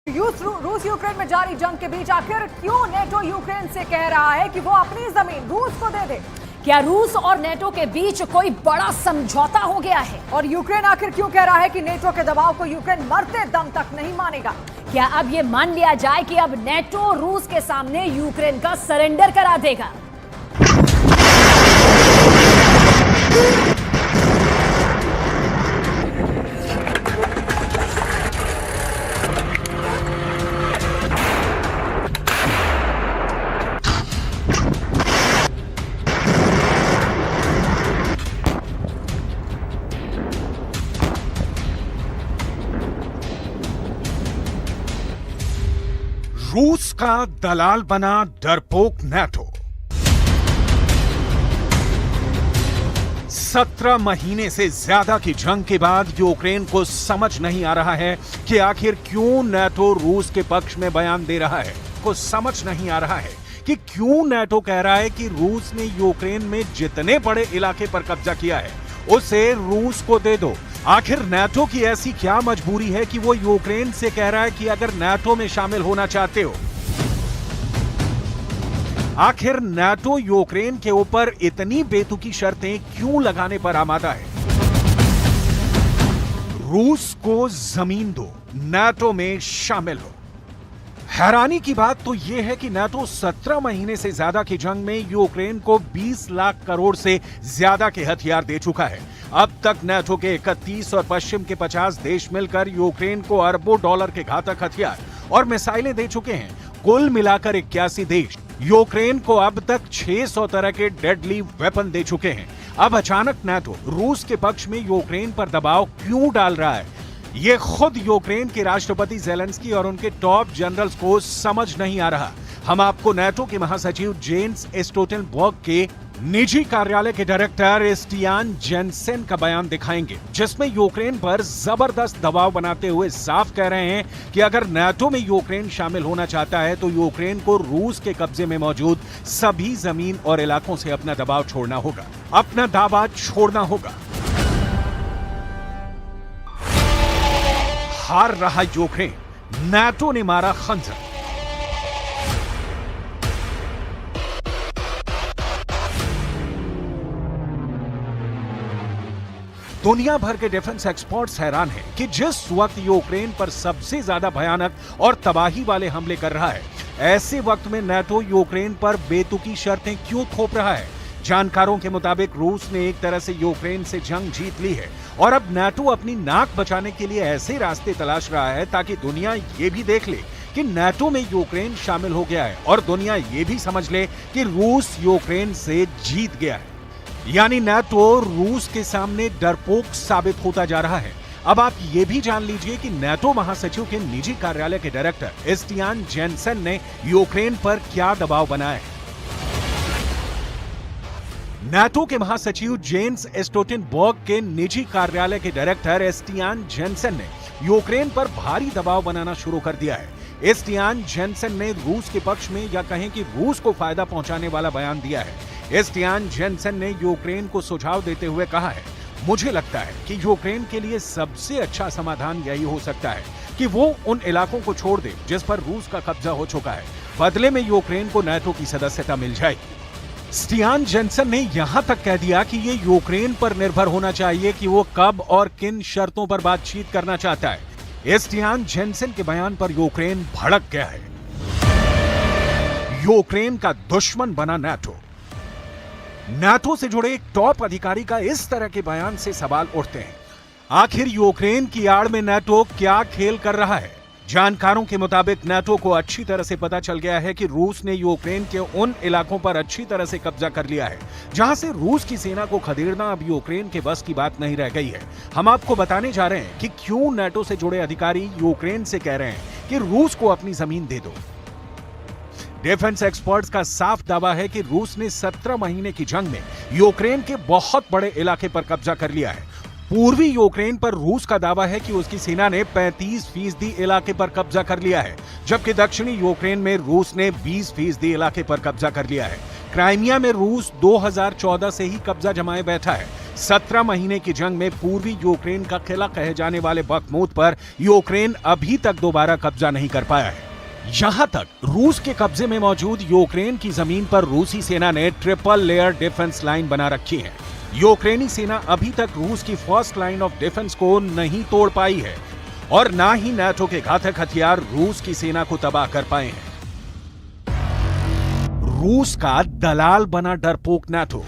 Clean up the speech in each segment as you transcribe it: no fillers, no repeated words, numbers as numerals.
रूस यूक्रेन में जारी जंग के बीच आखिर क्यों नेटो यूक्रेन से कह रहा है कि वो अपनी जमीन रूस को दे दे? क्या रूस और नेटो के बीच कोई बड़ा समझौता हो गया है? और यूक्रेन आखिर क्यों कह रहा है कि नेटो के दबाव को यूक्रेन मरते दम तक नहीं मानेगा? क्या अब ये मान लिया जाए कि अब नेटो रूस के सामने यूक्रेन का सरेंडर करा देगा? रूस का दलाल बना डरपोक नेटो। 17 महीने से ज्यादा की जंग के बाद यूक्रेन को समझ नहीं आ रहा है कि आखिर क्यों नेटो रूस के पक्ष में बयान दे रहा है। को समझ नहीं आ रहा है कि क्यों नेटो कह रहा है कि रूस ने यूक्रेन में जितने बड़े इलाके पर कब्जा किया है उसे रूस को दे दो। आखिर नेटो की ऐसी क्या मजबूरी है कि वो यूक्रेन से कह रहा है कि अगर नेटो में शामिल होना चाहते हो। आखिर नेटो यूक्रेन के ऊपर इतनी बेतुकी शर्तें क्यों लगाने पर आमादा है? रूस को जमीन दो, नेटो में शामिल हो। हैरानी की बात तो यह है कि नेटो 17 महीने से ज्यादा की जंग में यूक्रेन को 20 लाख करोड़ से ज्यादा के हथियार दे चुका है। अब तक नेटो के 31 और पश्चिम के 50 देश मिलकर यूक्रेन को अरबों डॉलर के घातक हथियार और मिसाइलें दे चुके हैं। कुल मिलाकर 81 देश यूक्रेन को अब तक 600 तरह के डेडली वेपन दे चुके हैं। अब अचानक नेटो रूस के पक्ष में यूक्रेन पर दबाव क्यों डाल रहा है, ये खुद यूक्रेन के राष्ट्रपति ज़ेलेंस्की और उनके टॉप जनरल्स को समझ नहीं आ रहा। हम आपको नेटो के महासचिव जेन्स स्टोल्टेनबर्ग के निजी कार्यालय के डायरेक्टर स्टियान जेनसेन का बयान दिखाएंगे, जिसमें यूक्रेन पर जबरदस्त दबाव बनाते हुए साफ कह रहे हैं कि अगर नेटो में यूक्रेन शामिल होना चाहता है तो यूक्रेन को रूस के कब्जे में मौजूद सभी जमीन और इलाकों से अपना दबाव छोड़ना होगा, अपना दावा छोड़ना होगा। हार रहा यूक्रेन, नेटो ने मारा खंजर। दुनिया भर के डिफेंस एक्सपर्ट्स हैरान हैं कि जिस वक्त यूक्रेन पर सबसे ज्यादा भयानक और तबाही वाले हमले कर रहा है, ऐसे वक्त में नेटो यूक्रेन पर बेतुकी शर्तें क्यों थोप रहा है। जानकारों के मुताबिक रूस ने एक तरह से यूक्रेन से जंग जीत ली है और अब नेटो अपनी नाक बचाने के लिए ऐसे रास्ते तलाश रहा है ताकि दुनिया ये भी देख ले कि नेटो में यूक्रेन शामिल हो गया है और दुनिया ये भी समझ ले कि रूस यूक्रेन से जीत गया है। यानी नेटो रूस के सामने डरपोक साबित होता जा रहा है। अब आप ये भी जान लीजिए कि नेटो महासचिव के निजी कार्यालय के डायरेक्टर स्टियान जेनसेन ने यूक्रेन पर क्या दबाव बनाया है। नेटो के महासचिव जेन्स स्टोल्टेनबर्ग के निजी कार्यालय के डायरेक्टर स्टियान जेनसेन ने यूक्रेन पर भारी दबाव बनाना शुरू कर दिया है। स्टियान जेनसेन ने रूस के पक्ष में या कहें कि रूस को फायदा पहुंचाने वाला बयान दिया है। स्टियान जेनसेन ने यूक्रेन को सुझाव देते हुए कहा है, मुझे लगता है कि यूक्रेन के लिए सबसे अच्छा समाधान यही हो सकता है कि वो उन इलाकों को छोड़ दे जिस पर रूस का कब्जा हो चुका है। बदले में यूक्रेन को नेटो की सदस्यता मिल जाएगी। स्टियान जेनसेन ने यहां तक कह दिया कि ये यूक्रेन पर निर्भर होना चाहिए कि वो कब और किन शर्तों पर बातचीत करना चाहता है। स्टियान जेनसेन के बयान पर यूक्रेन भड़क गया है। यूक्रेन का दुश्मन बना नेटो। नेटो से जुड़े एक टॉप अधिकारी का इस तरह के बयान से सवाल उठते हैं, आखिर यूक्रेन की आड़ में नेटो क्या खेल कर रहा है। जानकारों के मुताबिक नेटो को अच्छी तरह से पता चल गया है कि रूस ने यूक्रेन के उन इलाकों पर अच्छी तरह से कब्जा कर लिया है जहां से रूस की सेना को खदेड़ना अब यूक्रेन के बस की बात नहीं रह गई है। हम आपको बताने जा रहे हैं कि क्यों नेटो से जुड़े अधिकारी यूक्रेन से कह रहे हैं कि रूस को अपनी जमीन दे दो। डिफेंस एक्सपर्ट्स का साफ दावा है कि रूस ने 17 महीने की जंग में यूक्रेन के बहुत बड़े इलाके पर कब्जा कर लिया है। पूर्वी यूक्रेन पर रूस का दावा है कि उसकी सेना ने 35% इलाके पर कब्जा कर लिया है, जबकि दक्षिणी यूक्रेन में रूस ने 20% इलाके पर कब्जा कर लिया है। क्राइमिया में रूस 2014 से ही कब्जा जमाए बैठा है। 17 महीने की जंग में पूर्वी यूक्रेन का किला कहे जाने वाले बखमूत पर यूक्रेन अभी तक दोबारा कब्जा नहीं कर पाया है। यहां तक रूस के कब्जे में मौजूद यूक्रेन की जमीन पर रूसी सेना ने ट्रिपल लेयर डिफेंस लाइन बना रखी है। यूक्रेनी सेना अभी तक रूस की फर्स्ट लाइन ऑफ डिफेंस को नहीं तोड़ पाई है और ना ही नाटो के घातक हथियार रूस की सेना को तबाह कर पाए हैं। रूस का दलाल बना डरपोक नाटो।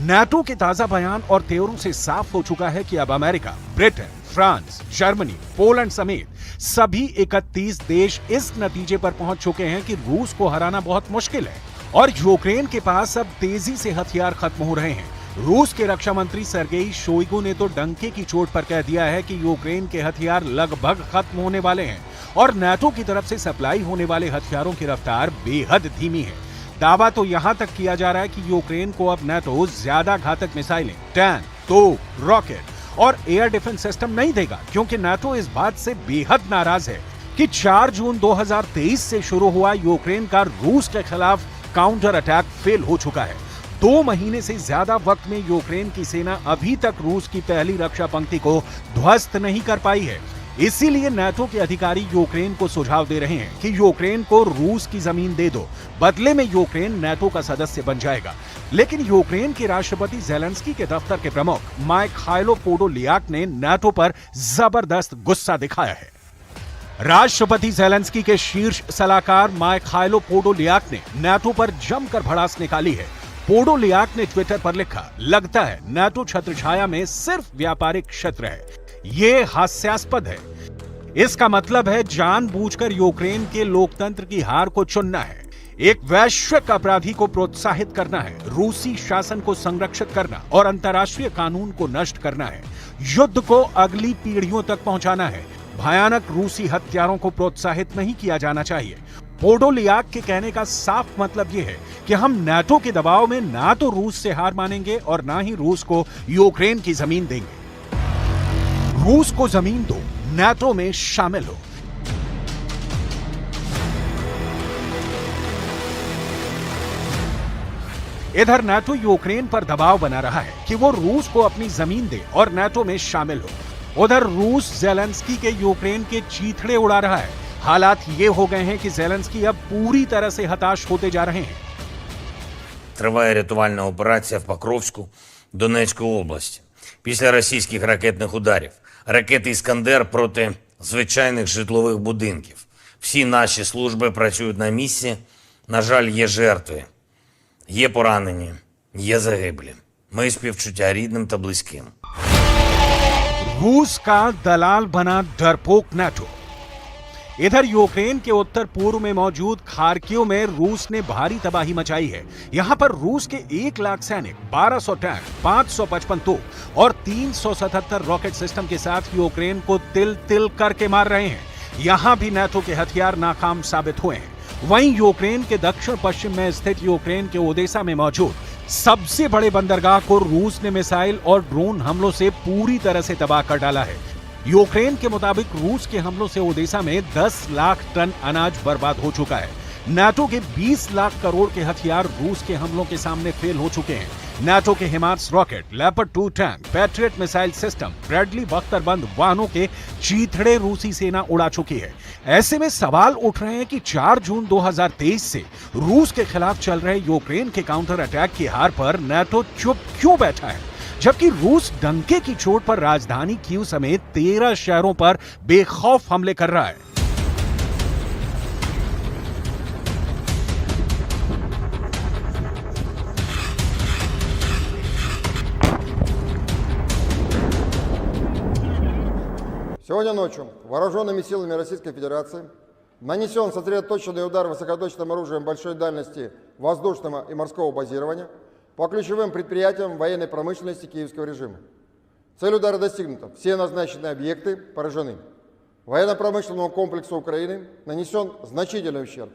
नाटो के ताजा बयान और तेवरों से साफ हो चुका है कि अब America, Britain, France, Germany, Poland समेत सभी 31 देश इस नतीजे पर पहुंच चुके हैं कि रूस को हराना बहुत मुश्किल है और यूक्रेन के पास अब तेजी से हथियार खत्म हो रहे हैं। रूस के रक्षा मंत्री सर्गेई शोइगु ने तो डंके की चोट पर कह दिया है कि यूक्रेन के हथियार लगभग खत्म होने वाले हैं और नाटो की तरफ से सप्लाई होने वाले हथियारों की रफ्तार बेहद धीमी है। दावा तो यहां तक किया जा रहा है कि यूक्रेन को अब नाटो ज्यादा घातक मिसाइलें, टैंक, तोप, रॉकेट और एयर डिफेंस सिस्टम नहीं देगा, क्योंकि नाटो इस बात से बेहद नाराज है कि 4 जून 2023 से शुरू हुआ यूक्रेन का रूस के खिलाफ काउंटर अटैक फेल हो चुका है। 2 महीने से ज्यादा वक्त में यूक्रेन की सेना अभी तक रूस की पहली रक्षा पंक्ति को ध्वस्त नहीं कर पाई है। इसीलिए नाटो के अधिकारी यूक्रेन को सुझाव दे रहे हैं कि यूक्रेन को रूस की जमीन दे दो, बदले में यूक्रेन नाटो का सदस्य बन जाएगा। लेकिन यूक्रेन के राष्ट्रपति ज़ेलेंस्की के दफ्तर के प्रमुख माइखाइलो पोडोलियाक ने नाटो पर जबरदस्त गुस्सा दिखाया है। राष्ट्रपति ज़ेलेंस्की के शीर्ष सलाहकार माइखाइलो पोडोलियाक ने नाटो पर जमकर भड़ास निकाली है। पोडोलियाक ने ट्विटर पर लिखा, लगता है नाटो छत्रछाया में सिर्फ व्यापारिक क्षेत्र है। ये हास्यास्पद है। इसका मतलब है जानबूझकर यूक्रेन के लोकतंत्र की हार को चुनना है, एक वैश्विक अपराधी को प्रोत्साहित करना है, रूसी शासन को संरक्षित करना और अंतर्राष्ट्रीय कानून को नष्ट करना है, युद्ध को अगली पीढ़ियों तक पहुंचाना है। भयानक रूसी हत्यारों को प्रोत्साहित नहीं किया जाना चाहिए। पोडोलियाक के कहने का साफ मतलब यह है कि हम नाटो के दबाव में ना तो रूस से हार मानेंगे और ना ही रूस को यूक्रेन की जमीन देंगे। रूस को जमीन दो, नाटो में शामिल हो। इधर नाटो यूक्रेन पर दबाव बना रहा है कि वो रूस को अपनी जमीन दे और नाटो में शामिल हो। उधर रूस ज़ेलेंस्की के यूक्रेन के चीथड़े उड़ा रहा है। हालात ये हो गए हैं कि ज़ेलेंस्की अब पूरी तरह से हताश होते जा रहे हैं। Триває рятувальна операція в Покровську, Донецької області. Після російських ракетних ударів. Ракети «Іскандер» проти звичайних житлових будинків. Всі наші служби працюють на місці. На жаль, є жертви, є поранені, є загиблі. Мої співчуття рідним та близьким. रूस का दलाल बना डरपोक नाटो। इधर यूक्रेन के उत्तर पूर्व में मौजूद खार्किव में रूस ने भारी तबाही मचाई है। यहां पर रूस के 1 लाख सैनिक, 1200 टैंक, 555 तोप और 377 रॉकेट सिस्टम के साथ यूक्रेन को तिल तिल करके मार रहे हैं। यहां भी नाटो के हथियार नाकाम साबित हुए हैं। वहीं यूक्रेन के दक्षिण पश्चिम में स्थित यूक्रेन के ओडेसा में मौजूद सबसे बड़े बंदरगाह को रूस ने मिसाइल और ड्रोन हमलों से पूरी तरह से तबाह कर डाला है। यूक्रेन के मुताबिक रूस के हमलों से ओडेसा में 10 लाख टन अनाज बर्बाद हो चुका है। नाटो के 20 लाख करोड़ के हथियार रूस के हमलों के सामने फेल हो चुके हैं। नाटो के HIMARS rocket, leopard 2 tank, Patriot missile system, Bradley बख्तरबंद वाहनों के चीथड़े रूसी सेना उड़ा चुकी है। ऐसे में सवाल उठ रहे हैं कि 4 जून 2023 से रूस के खिलाफ चल रहे यूक्रेन के काउंटर अटैक की हार पर नाटो चुप क्यों बैठा है, जबकि रूस डंके की चोट पर राजधानी कीव समेत 13 शहरों पर बेखौफ हमले कर रहा है। Сегодня ночью вооруженными силами Российской Федерации нанесен сосредоточенный удар высокоточным оружием большой дальности воздушного и морского базирования по ключевым предприятиям военной промышленности киевского режима. Цель удара достигнута. Все назначенные объекты поражены. Военно-промышленному комплексу Украины нанесен значительный ущерб.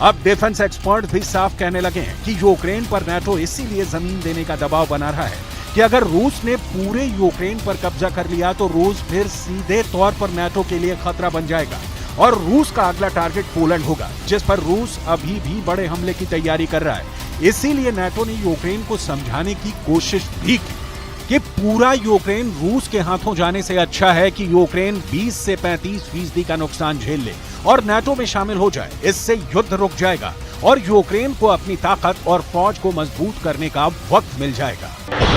अब डिफेंस एक्सपर्ट भी साफ कहने लगे हैं कि यूक्रेन पर नाटो इसीलिए जमीन देने का दबाव बना रहा है कि अगर रूस ने पूरे यूक्रेन पर कब्जा कर लिया तो रूस फिर सीधे तौर पर नाटो के लिए खतरा बन जाएगा और रूस का अगला टारगेट पोलैंड होगा, जिस पर रूस अभी भी बड़े हमले की तैयारी कर रहा है। इसीलिए नाटो ने यूक्रेन को समझाने की कोशिश भी की कि पूरा यूक्रेन रूस के हाथों जाने से अच्छा है कि यूक्रेन 20 से 35% का नुकसान झेल ले और नाटो में शामिल हो जाए। इससे युद्ध रुक जाएगा और यूक्रेन को अपनी ताकत और फौज को मजबूत करने का वक्त मिल जाएगा।